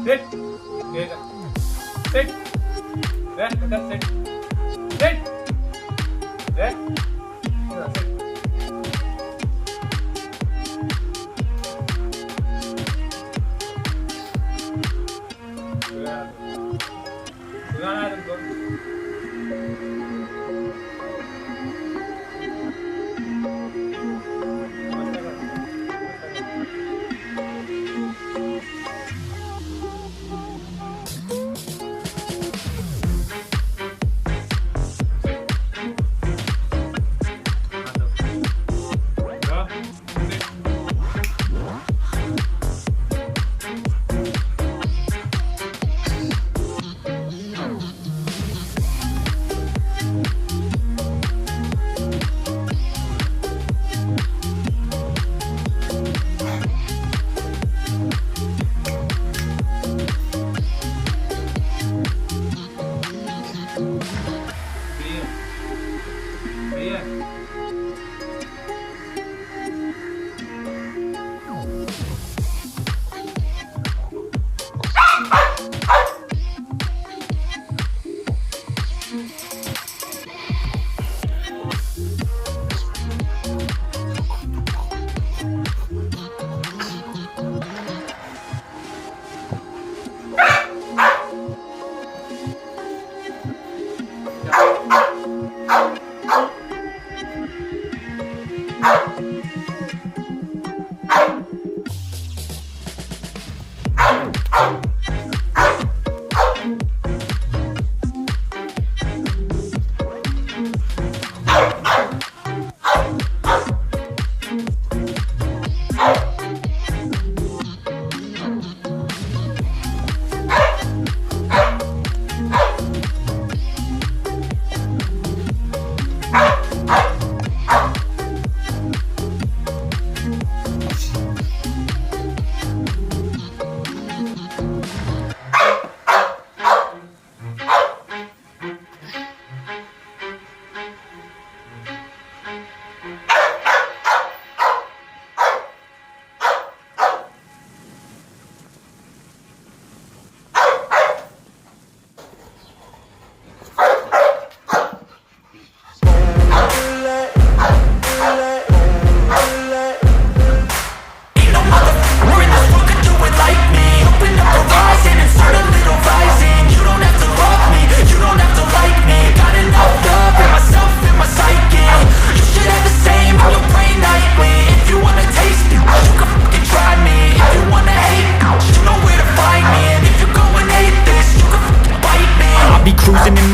Sit. Sit. There, sit. Sit. There. Sit.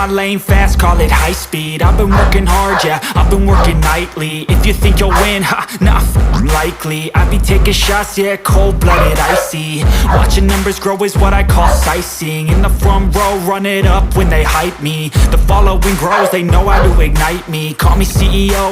my lane fast, call it high speed. I've been working hard, yeah, I've been working nightly. If you think you'll win, ha, nah, likely. I be taking shots, yeah, cold-blooded, icy. Watching numbers grow is what I call sightseeing. In the front row, run it up when they hype me. The following grows, they know how to ignite me. Call me CEO